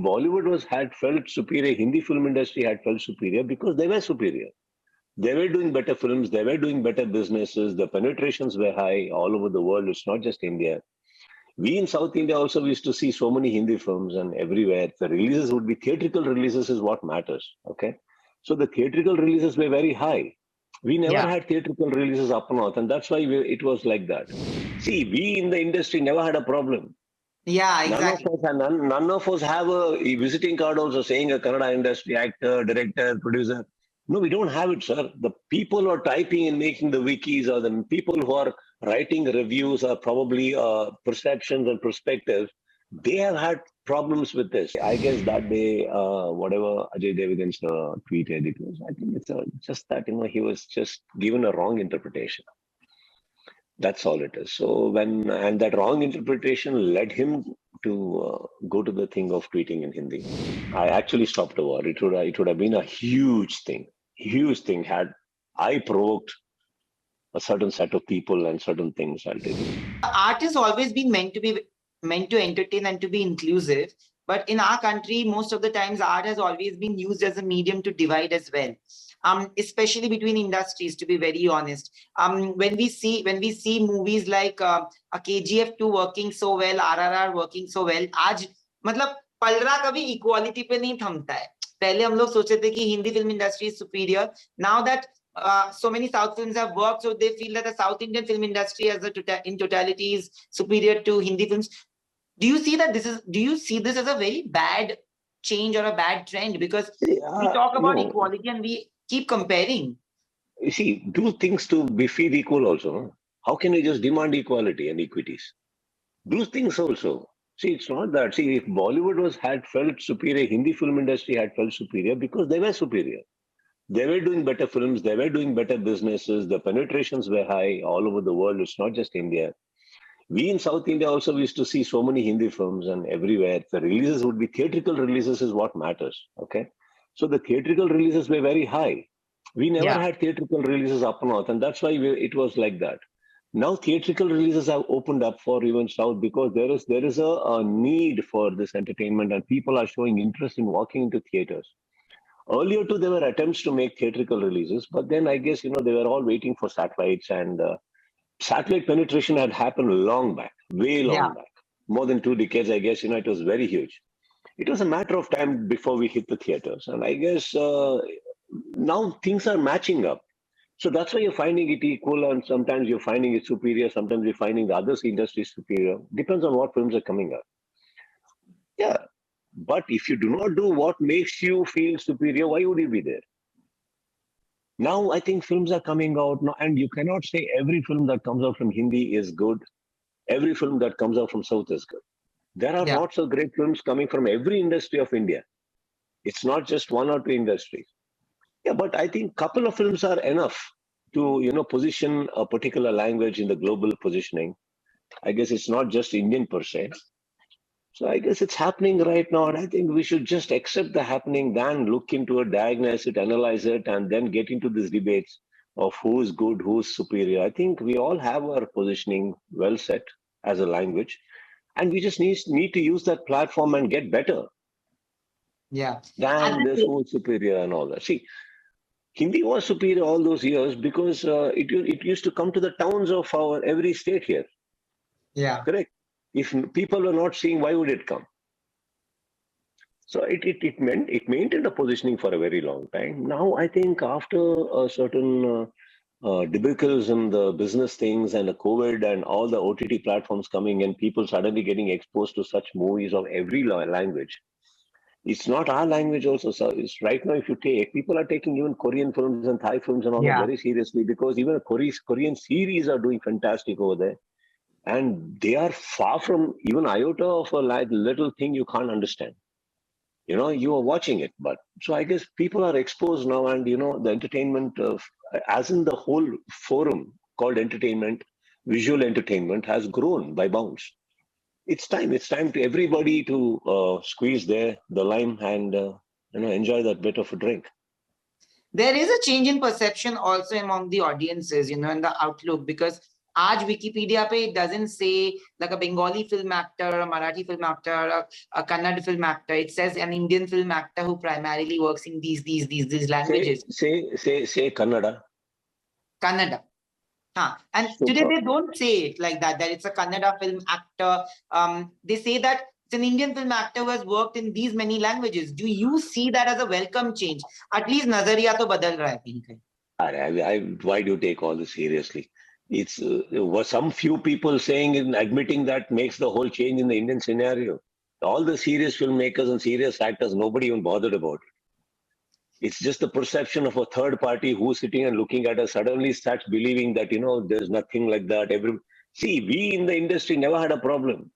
Bollywood had felt superior, Hindi film industry had felt superior because they were superior. They were doing better films, they were doing better businesses, the penetrations were high all over the world. It's not just India. We in South India also used to see so many Hindi films, and everywhere the releases would be theatrical releases is what matters. Okay. So the theatrical releases were very high. We never Yeah. had theatrical releases up north, and that's why it was like that. See, we in the industry never had a problem. Yeah, exactly. None of us have a visiting card also saying a Kannada industry actor, director, producer. No, we don't have it, sir. The people who are typing and making the wikis, or the people who are writing reviews, are probably perceptions and perspectives. They have had problems with this. I guess that day, whatever Ajay Devgn tweeted, it was, I think it's just that, he was just given a wrong interpretation. That's all it is. And that wrong interpretation led him to go to the thing of tweeting in Hindi. I actually stopped the war. It would have been a huge thing had I provoked a certain set of people and certain things. I'll tell you. Art has always been meant to entertain and to be inclusive. But in our country, most of the times, art has always been used as a medium to divide as well. Especially between industries, to be very honest. When we see movies like a KGF 2 working so well, RRR working so well, आज मतलब पलरा कभी equality पे नहीं थमता है. पहले हम लोग सोचते थे कि Hindi film industry is superior. Now that so many South films have worked, so they feel that the South Indian film industry in totality is superior to Hindi films. Do you see this as a very bad change or a bad trend? Because we talk about equality and we keep comparing. You see, do things to be feel equal also. No? How can you just demand equality and equities? Do things also. See, it's not that. See, if Bollywood had felt superior, Hindi film industry had felt superior because they were superior. They were doing better films, they were doing better businesses, the penetrations were high all over the world. It's not just India. We in South India also used to see so many Hindi films, and everywhere the releases would be theatrical releases is what matters. Okay. So the theatrical releases were very high. We never had theatrical releases up north, and that's why it was like that. Now theatrical releases have opened up for even South because there is a need for this entertainment, and people are showing interest in walking into theaters. Earlier too, there were attempts to make theatrical releases, but then I guess, they were all waiting for satellites, and satellite penetration had happened long back, way long back, more than 2 decades, I guess, it was very huge. It was a matter of time before we hit the theaters. And I guess now things are matching up. So that's why you're finding it equal, and sometimes you're finding it superior, sometimes you're finding the other industry superior. Depends on what films are coming up. Yeah. But if you do not do what makes you feel superior, why would you be there? Now, I think films are coming out now, and you cannot say every film that comes out from Hindi is good. Every film that comes out from South is good. There are lots of great films coming from every industry of India. It's not just one or two industries. Yeah, but I think a couple of films are enough to, position a particular language in the global positioning. I guess it's not just Indian per se. So I guess it's happening right now, and I think we should just accept the happening, then look into it, diagnose it, analyze it, and then get into these debates of who is good, who is superior. I think we all have our positioning well set as a language, and we just need to use that platform and get better. Yeah. Than this whole superior and all that. See, Hindi was superior all those years because it used to come to the towns of our every state here. Yeah. Correct. If people were not seeing, why would it come? So it maintained a positioning for a very long time. Now I think after a certain debacles in the business things and the COVID and all the OTT platforms coming and people suddenly getting exposed to such movies of every language. It's not our language also. So it's right now, if you take, people are taking even Korean films and Thai films and all that very seriously, because even Korean series are doing fantastic over there. And they are far from even iota of a little thing you can't understand. You are watching it. But so I guess people are exposed now, and the entertainment of, as in the whole forum called entertainment, visual entertainment has grown by bounds. It's time to everybody to squeeze the lime and enjoy that bit of a drink. There is a change in perception also among the audiences, in the outlook, because आज Wikipedia पे it doesn't say like a Bengali film actor, a Marathi film actor, a Kannada film actor. It says an Indian film actor who primarily works in these languages. Say Kannada. Kannada. And today Super. they don't say it like that, that it's a Kannada film actor. They say that it's an Indian film actor who has worked in these many languages. Do you see that as a welcome change? At least nazariya to badal raha hai kahin kahin. Why do you take all this seriously? It's some few people saying and admitting that makes the whole change in the Indian scenario. All the serious filmmakers and serious actors, nobody even bothered about it. It's just the perception of a third party who's sitting and looking at us suddenly starts believing that, there's nothing like that. See, we in the industry never had a problem.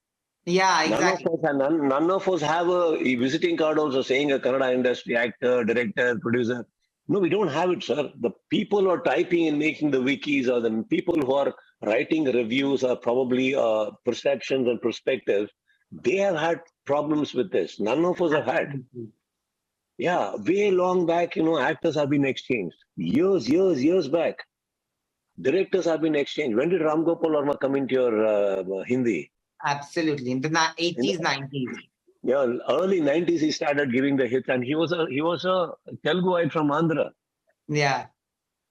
Yeah, exactly. None of us have a visiting card also saying a Kannada industry actor, director, producer. No, we don't have it, sir. The people who are typing and making the wikis or the people who are writing reviews are probably perceptions and perspectives. They have had problems with this. None of us have had. Absolutely. Yeah, way long back, actors have been exchanged. Years back. Directors have been exchanged. When did Ram Gopal Verma come into your Hindi? Absolutely. In the 80s, 90s. Yeah, early 90s he started giving the hits, and he was a Teluguite from Andhra. Yeah.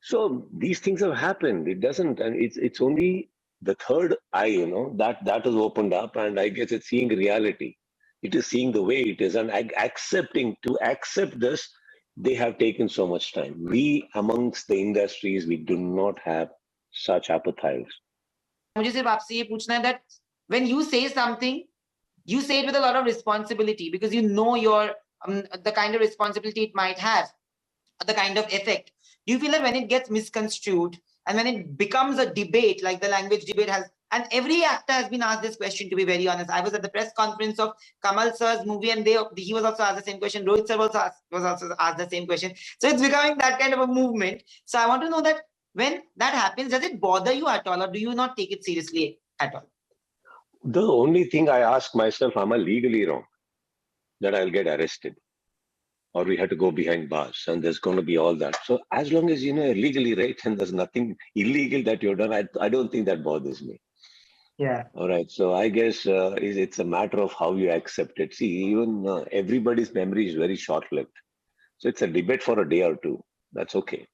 So these things have happened. It doesn't, and it's only the third eye, that has opened up, and I guess it's seeing reality. It is seeing the way it is, and to accept this, they have taken so much time. We amongst the industries, we do not have such appetites. मुझे सिर्फ आपसे ये पूछना है that when you say something, you say it with a lot of responsibility because you know the kind of responsibility it might have, the kind of effect. Do you feel that when it gets misconstrued and when it becomes a debate, like the language debate has, and every actor has been asked this question, to be very honest. I was at the press conference of Kamal sir's movie and he was also asked the same question. Rohit sir was also asked the same question. So it's becoming that kind of a movement. So I want to know that when that happens, does it bother you at all or do you not take it seriously at all? The only thing I ask myself, am I legally wrong? That I'll get arrested. Or we had to go behind bars, and there's going to be all that. So as long as you're legally right and there's nothing illegal that you've done, I don't think that bothers me. Yeah. All right. So I guess it's a matter of how you accept it. See, even everybody's memory is very short-lived. So it's a debate for a day or two. That's okay.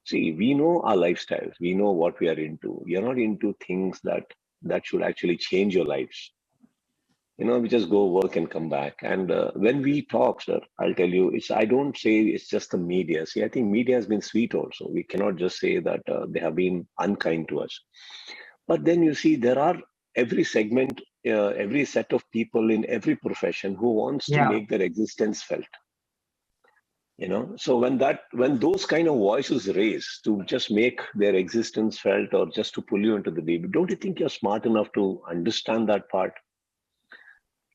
See, we know our lifestyles. We know what we are into. We are not into things that should actually change your lives. We just go work and come back. And when we talk, sir, I'll tell you, I don't say it's just the media. See, I think media has been sweet also. We cannot just say that they have been unkind to us. But then you see, there are every segment, every set of people in every profession who wants to make their existence felt. So when those kind of voices raise to just make their existence felt or just to pull you into the deep, don't you think you're smart enough to understand that part?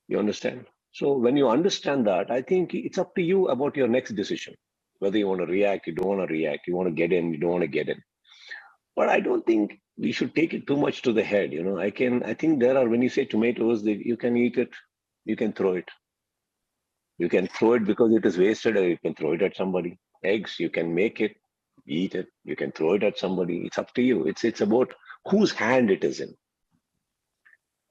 You understand? So when you understand that, I think it's up to you about your next decision. Whether you want to react, you don't want to react, you want to get in, you don't want to get in. But I don't think we should take it too much to the head. I think there are, when you say tomatoes, you can eat it, you can throw it. You can throw it because it is wasted, or you can throw it at somebody. Eggs, you can make it, eat it, you can throw it at somebody. It's up to you. It's about whose hand it is in.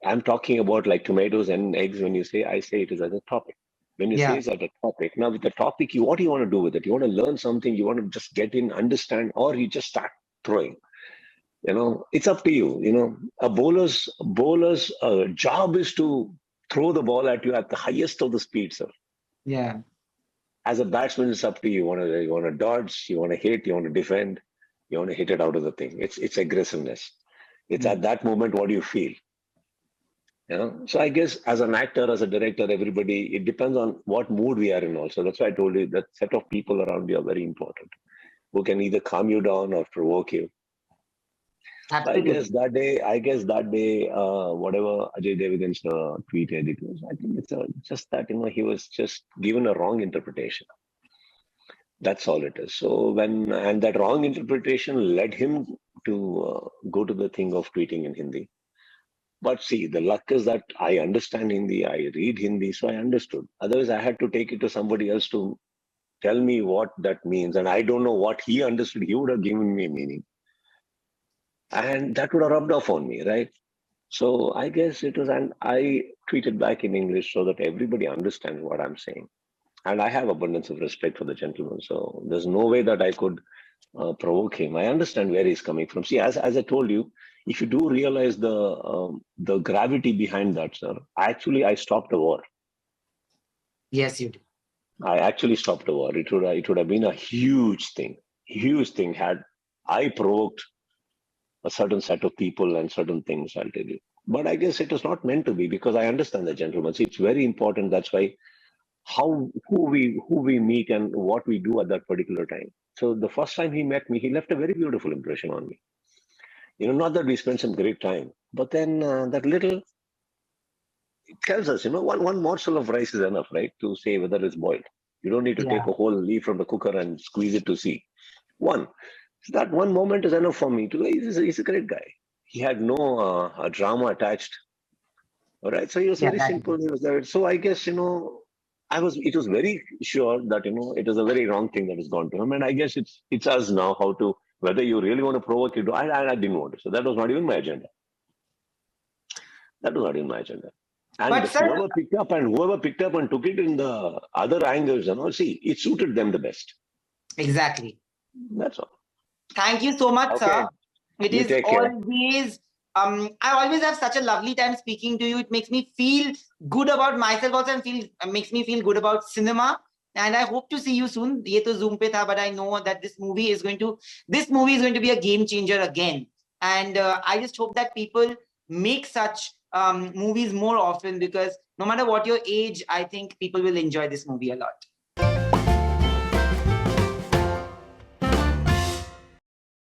I'm talking about like tomatoes and eggs. When you say, I say it is as a topic. When you say it's as a topic, now with the topic, what do you want to do with it? You want to learn something, you want to just get in, understand, or you just start throwing. It's up to you. A bowler's job is to throw the ball at you at the highest of the speed, sir. Yeah. As a batsman, it's up to you. You want to dodge, you want to hit, you want to defend, you want to hit it out of the thing. It's aggressiveness. It's at that moment, what do you feel? So I guess as an actor, as a director, everybody, it depends on what mood we are in also. That's why I told you that set of people around you are very important, who can either calm you down or provoke you. Absolutely. I guess that day, whatever Ajay Devgn tweeted, I think it's just that, he was just given a wrong interpretation. That's all it is. So and that wrong interpretation led him to go to the thing of tweeting in Hindi. But see, the luck is that I understand Hindi, I read Hindi, so I understood. Otherwise, I had to take it to somebody else to tell me what that means. And I don't know what he understood. He would have given me meaning. And that would have rubbed off on me, right? So I guess it was, and I tweeted back in English so that everybody understands what I'm saying. And I have abundance of respect for the gentleman. So there's no way that I could provoke him. I understand where he's coming from. See, as I told you, if you do realize the gravity behind that, sir, I stopped the war. Yes, you do. I actually stopped the war. It would have been a huge thing had I provoked a certain set of people and certain things. I'll tell you. But I guess it was not meant to be because I understand the gentleman. See, it's very important. That's why who we meet and what we do at that particular time. So the first time he met me, he left a very beautiful impression on me. Not that we spent some great time, but then that little it tells us, one morsel of rice is enough, right, to say whether it's boiled. You don't need to take Yeah. a whole leaf from the cooker and squeeze it to see. One, so that one moment is enough for me to. He's a great guy. He had no drama attached. All right, so he was Yeah, very that simple. is. He was there. So I guess It was very sure that it was a very wrong thing that has gone to him, and I guess it's us now how to whether you really want to provoke it. I didn't want to, so that was not even my agenda. That was not even my agenda. And But sir, whoever picked up and took it in the other angles and all, see, it suited them the best. exactly. That's all. Thank you so much, Okay, sir. It you is take care. always, I always have such a lovely time speaking to you. It makes me feel good about myself also and makes me feel good about cinema. And I hope to see you soon. Ye to Zoom pe tha, but I know that this movie is going to be a game changer again. And I just hope that people make such movies more often because no matter what your age, I think people will enjoy this movie a lot.